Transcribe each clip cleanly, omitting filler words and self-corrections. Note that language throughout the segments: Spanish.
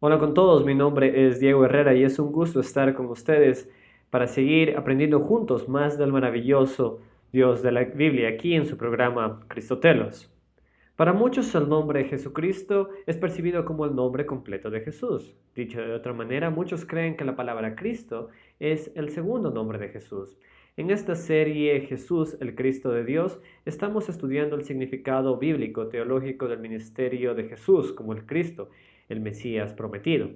Hola con todos, mi nombre es Diego Herrera y es un gusto estar con ustedes para seguir aprendiendo juntos más del maravilloso Dios de la Biblia aquí en su programa Cristotelos. Para muchos el nombre Jesucristo es percibido como el nombre completo de Jesús. Dicho de otra manera, muchos creen que la palabra Cristo es el segundo nombre de Jesús. En esta serie Jesús, el Cristo de Dios, estamos estudiando el significado bíblico teológico del ministerio de Jesús como el Cristo, el Mesías prometido.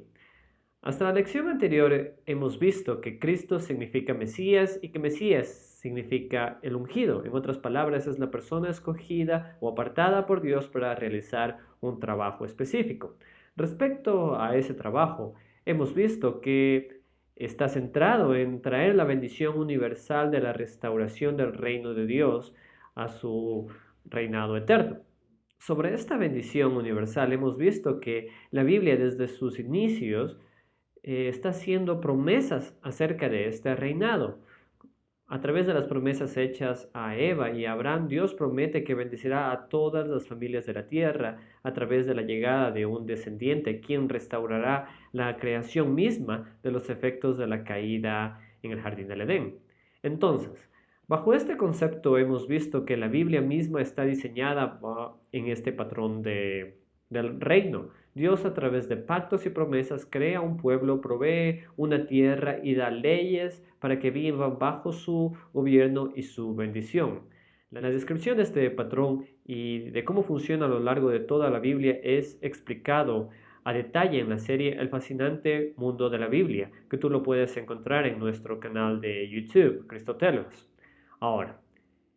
Hasta la lección anterior hemos visto que Cristo significa Mesías y que Mesías significa el ungido. En otras palabras, es la persona escogida o apartada por Dios para realizar un trabajo específico. Respecto a ese trabajo, hemos visto que está centrado en traer la bendición universal de la restauración del reino de Dios a su reinado eterno. Sobre esta bendición universal hemos visto que la Biblia desde sus inicios está haciendo promesas acerca de este reinado. A través de las promesas hechas a Eva y a Abraham, Dios promete que bendecirá a todas las familias de la tierra a través de la llegada de un descendiente, quien restaurará la creación misma de los efectos de la caída en el jardín del Edén. Entonces, bajo este concepto hemos visto que la Biblia misma está diseñada en este patrón del reino. Dios a través de pactos y promesas crea un pueblo, provee una tierra y da leyes para que vivan bajo su gobierno y su bendición. La descripción de este patrón y de cómo funciona a lo largo de toda la Biblia es explicado a detalle en la serie El fascinante mundo de la Biblia, que tú lo puedes encontrar en nuestro canal de YouTube, Cristotelos. Ahora,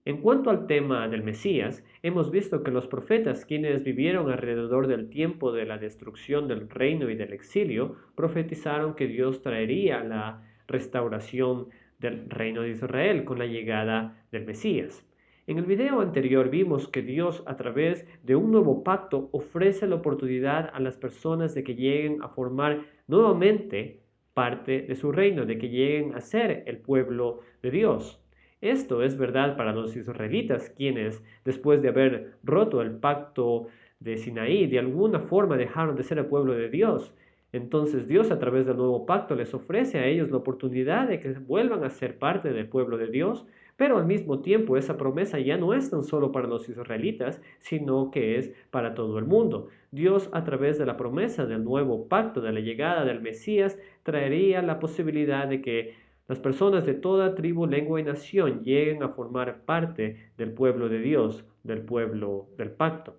en cuanto al tema del Mesías, hemos visto que los profetas, quienes vivieron alrededor del tiempo de la destrucción del reino y del exilio, profetizaron que Dios traería la restauración del reino de Israel con la llegada del Mesías. En el video anterior vimos que Dios a través de un nuevo pacto ofrece la oportunidad a las personas de que lleguen a formar nuevamente parte de su reino, de que lleguen a ser el pueblo de Dios. Esto es verdad para los israelitas, quienes, después de haber roto el pacto de Sinaí, de alguna forma dejaron de ser el pueblo de Dios. Entonces Dios a través del nuevo pacto les ofrece a ellos la oportunidad de que vuelvan a ser parte del pueblo de Dios, pero al mismo tiempo esa promesa ya no es tan solo para los israelitas, sino que es para todo el mundo. Dios a través de la promesa del nuevo pacto, de la llegada del Mesías, traería la posibilidad de que las personas de toda tribu, lengua y nación lleguen a formar parte del pueblo de Dios, del pueblo del pacto.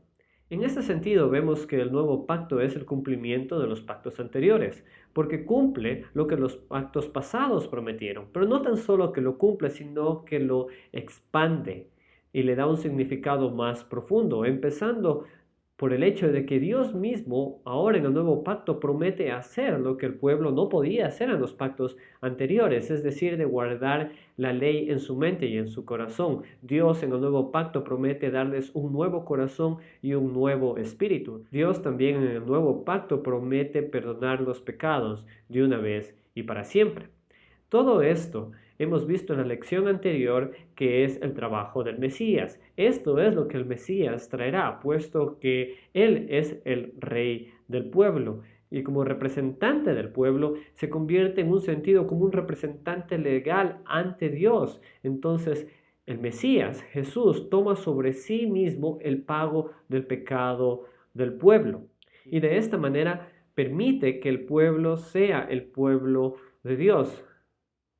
En este sentido, vemos que el nuevo pacto es el cumplimiento de los pactos anteriores, porque cumple lo que los pactos pasados prometieron, pero no tan solo que lo cumple, sino que lo expande y le da un significado más profundo, empezando por el hecho de que Dios mismo, ahora en el nuevo pacto, promete hacer lo que el pueblo no podía hacer en los pactos anteriores, es decir, de guardar la ley en su mente y en su corazón. Dios en el nuevo pacto promete darles un nuevo corazón y un nuevo espíritu. Dios también en el nuevo pacto promete perdonar los pecados de una vez y para siempre. Todo esto hemos visto en la lección anterior que es el trabajo del Mesías. Esto es lo que el Mesías traerá, puesto que Él es el rey del pueblo y como representante del pueblo se convierte en un sentido como un representante legal ante Dios. Entonces, el Mesías, Jesús, toma sobre sí mismo el pago del pecado del pueblo y de esta manera permite que el pueblo sea el pueblo de Dios.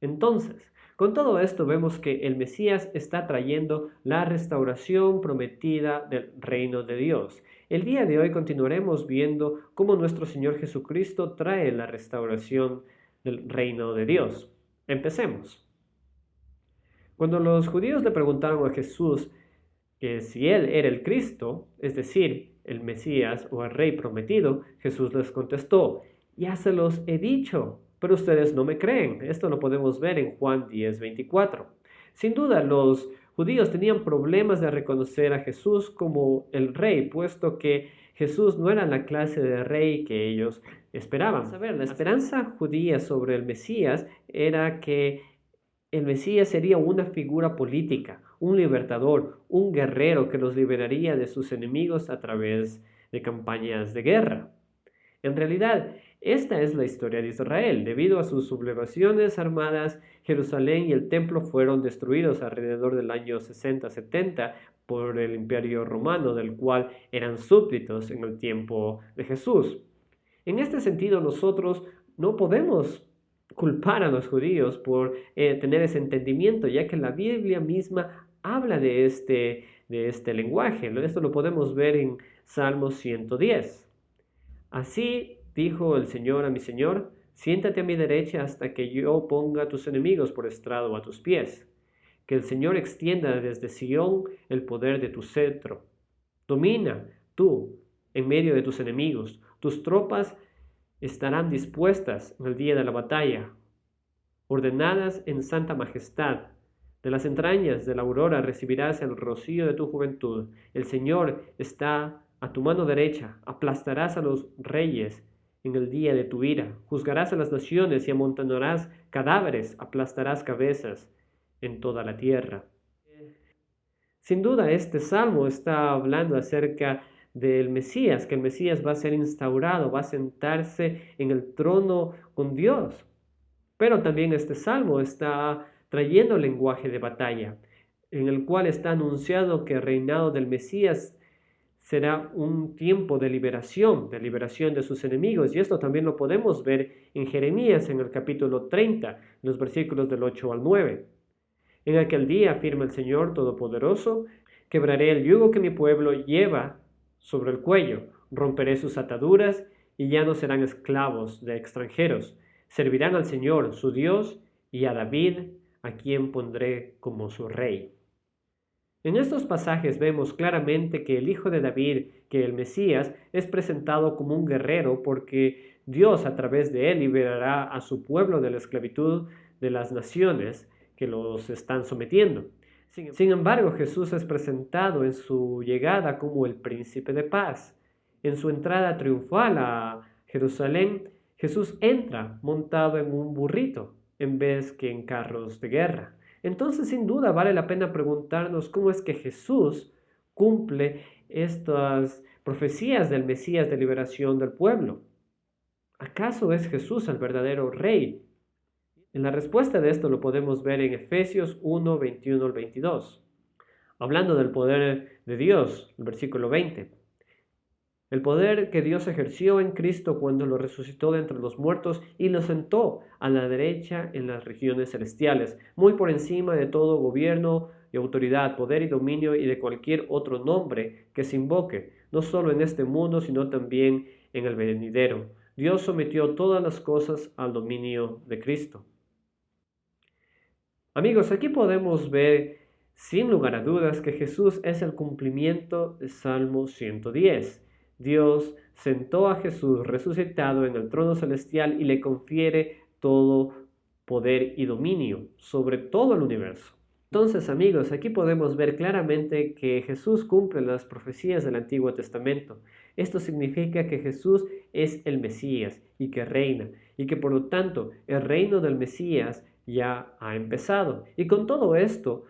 Entonces, con todo esto vemos que el Mesías está trayendo la restauración prometida del reino de Dios. El día de hoy continuaremos viendo cómo nuestro Señor Jesucristo trae la restauración del reino de Dios. Empecemos. Cuando los judíos le preguntaron a Jesús que si él era el Cristo, es decir, el Mesías o el Rey prometido, Jesús les contestó, ya se los he dicho, pero ustedes no me creen. Esto lo podemos ver en Juan 10:24. Sin duda, los judíos tenían problemas de reconocer a Jesús como el Rey, puesto que Jesús no era la clase de rey que ellos esperaban. A ver, la esperanza judía sobre el Mesías era que el Mesías sería una figura política, un libertador, un guerrero que los liberaría de sus enemigos a través de campañas de guerra. En realidad, Esta es la historia de Israel. Debido a sus sublevaciones armadas, Jerusalén y el templo fueron destruidos alrededor del año 60-70 por el Imperio Romano, del cual eran súbditos en el tiempo de Jesús. En este sentido, nosotros no podemos culpar a los judíos por tener ese entendimiento, ya que la Biblia misma habla de este lenguaje. Esto lo podemos ver en Salmo 110. Así dijo el Señor a mi Señor: siéntate a mi derecha hasta que yo ponga a tus enemigos por estrado a tus pies. Que el Señor extienda desde Sión el poder de tu cetro. Domina tú en medio de tus enemigos. Tus tropas estarán dispuestas en el día de la batalla, ordenadas en santa majestad. De las entrañas de la aurora recibirás el rocío de tu juventud. El Señor está a tu mano derecha. Aplastarás a los reyes en el día de tu ira. Juzgarás a las naciones y amontonarás cadáveres. Aplastarás cabezas en toda la tierra. Sin duda, este salmo está hablando acerca del Mesías, que el Mesías va a ser instaurado, va a sentarse en el trono con Dios. Pero también este salmo está trayendo lenguaje de batalla, en el cual está anunciado que el reinado del Mesías será un tiempo de liberación de sus enemigos. Y esto también lo podemos ver en Jeremías, en el capítulo 30, los versículos del 8 al 9. En aquel día, afirma el Señor Todopoderoso, quebraré el yugo que mi pueblo lleva sobre el cuello, romperé sus ataduras y ya no serán esclavos de extranjeros. Servirán al Señor, su Dios, y a David, a quien pondré como su rey. En estos pasajes vemos claramente que el Hijo de David, que el Mesías, es presentado como un guerrero porque Dios a través de él liberará a su pueblo de la esclavitud de las naciones que los están sometiendo. Sin embargo, Jesús es presentado en su llegada como el príncipe de paz. En su entrada triunfal a Jerusalén, Jesús entra montado en un burrito en vez que en carros de guerra. Entonces, sin duda, vale la pena preguntarnos cómo es que Jesús cumple estas profecías del Mesías de liberación del pueblo. ¿Acaso es Jesús el verdadero rey? En la respuesta de esto lo podemos ver en Efesios 1, 21 al 22. Hablando del poder de Dios, el versículo 20. El poder que Dios ejerció en Cristo cuando lo resucitó de entre los muertos y lo sentó a la derecha en las regiones celestiales, muy por encima de todo gobierno y autoridad, poder y dominio y de cualquier otro nombre que se invoque, no solo en este mundo, sino también en el venidero. Dios sometió todas las cosas al dominio de Cristo. Amigos, aquí podemos ver sin lugar a dudas que Jesús es el cumplimiento de Salmo 110. Dios sentó a Jesús resucitado en el trono celestial y le confiere todo poder y dominio sobre todo el universo. Entonces, amigos, aquí podemos ver claramente que Jesús cumple las profecías del Antiguo Testamento. Esto significa que Jesús es el Mesías y que reina, y que por lo tanto el reino del Mesías ya ha empezado. Y con todo esto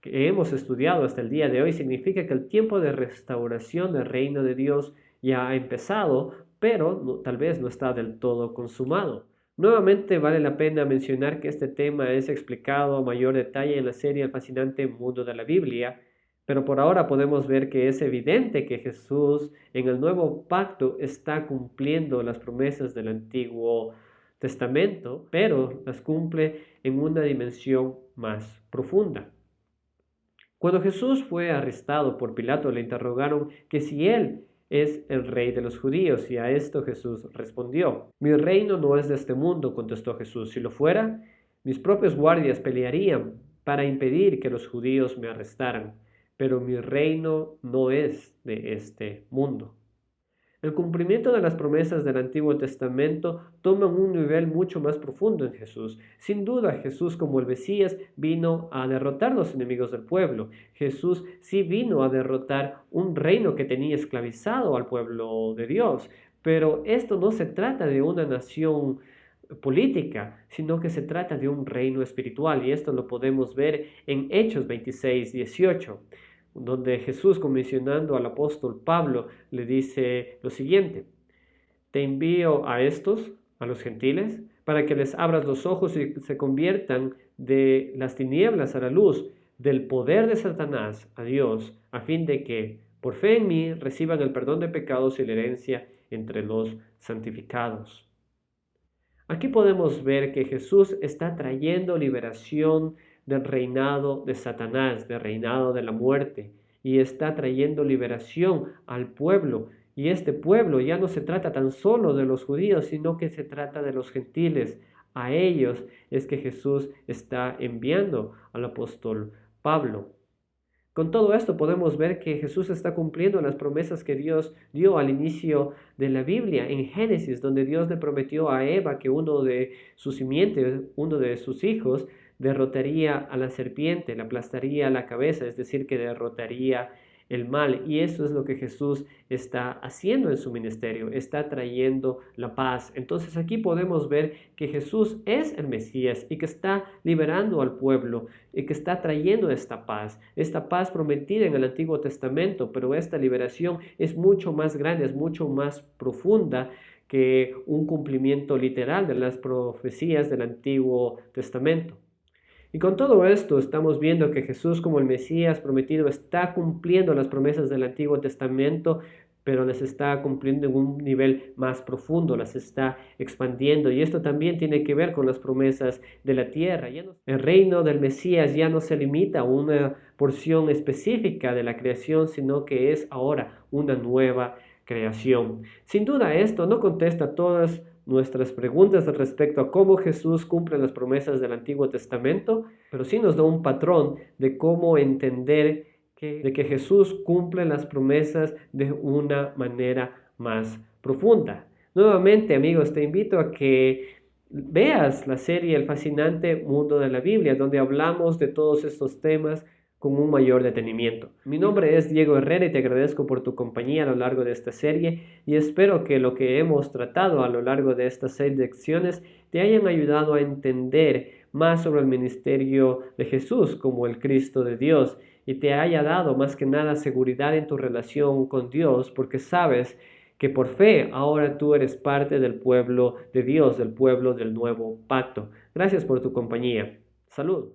que hemos estudiado hasta el día de hoy, significa que el tiempo de restauración del reino de Dios ya ha empezado, pero tal vez no está del todo consumado. Nuevamente vale la pena mencionar que este tema es explicado a mayor detalle en la serie El fascinante mundo de la Biblia, pero por ahora podemos ver que es evidente que Jesús en el nuevo pacto está cumpliendo las promesas del Antiguo Testamento, pero las cumple en una dimensión más profunda. Cuando Jesús fue arrestado por Pilato, le interrogaron que si él es el rey de los judíos, y a esto Jesús respondió: mi reino no es de este mundo, contestó Jesús. Si lo fuera, mis propios guardias pelearían para impedir que los judíos me arrestaran, pero mi reino no es de este mundo. El cumplimiento de las promesas del Antiguo Testamento toma un nivel mucho más profundo en Jesús. Sin duda, Jesús como el Mesías vino a derrotar los enemigos del pueblo. Jesús sí vino a derrotar un reino que tenía esclavizado al pueblo de Dios. Pero esto no se trata de una nación política, sino que se trata de un reino espiritual. Y esto lo podemos ver en Hechos 26, 18. Donde Jesús, comisionando al apóstol Pablo, le dice lo siguiente: te envío a estos, a los gentiles, para que les abras los ojos y se conviertan de las tinieblas a la luz, del poder de Satanás a Dios, a fin de que, por fe en mí, reciban el perdón de pecados y la herencia entre los santificados. Aquí podemos ver que Jesús está trayendo liberación del reinado de Satanás, del reinado de la muerte, y está trayendo liberación al pueblo. Y este pueblo ya no se trata tan solo de los judíos, sino que se trata de los gentiles. A ellos es que Jesús está enviando al apóstol Pablo. Con todo esto podemos ver que Jesús está cumpliendo las promesas que Dios dio al inicio de la Biblia, en Génesis, donde Dios le prometió a Eva que uno de sus simientes, uno de sus hijos, derrotaría a la serpiente, le aplastaría la cabeza, es decir, que derrotaría el mal. Y eso es lo que Jesús está haciendo en su ministerio, está trayendo la paz. Entonces aquí podemos ver que Jesús es el Mesías y que está liberando al pueblo y que está trayendo esta paz prometida en el Antiguo Testamento, pero esta liberación es mucho más grande, es mucho más profunda que un cumplimiento literal de las profecías del Antiguo Testamento. Y con todo esto estamos viendo que Jesús como el Mesías prometido está cumpliendo las promesas del Antiguo Testamento, pero las está cumpliendo en un nivel más profundo, las está expandiendo. Y esto también tiene que ver con las promesas de la tierra. El reino del Mesías ya no se limita a una porción específica de la creación, sino que es ahora una nueva creación. Sin duda esto no contesta todas nuestras preguntas respecto a cómo Jesús cumple las promesas del Antiguo Testamento, pero sí nos da un patrón de cómo entender de que Jesús cumple las promesas de una manera más profunda. Nuevamente, amigos, te invito a que veas la serie El fascinante mundo de la Biblia, donde hablamos de todos estos temas con un mayor detenimiento. Mi nombre es Diego Herrera y te agradezco por tu compañía a lo largo de esta serie y espero que lo que hemos tratado a lo largo de estas 6 lecciones te hayan ayudado a entender más sobre el ministerio de Jesús como el Cristo de Dios y te haya dado más que nada seguridad en tu relación con Dios, porque sabes que por fe ahora tú eres parte del pueblo de Dios, del pueblo del nuevo pacto. Gracias por tu compañía. Saludos.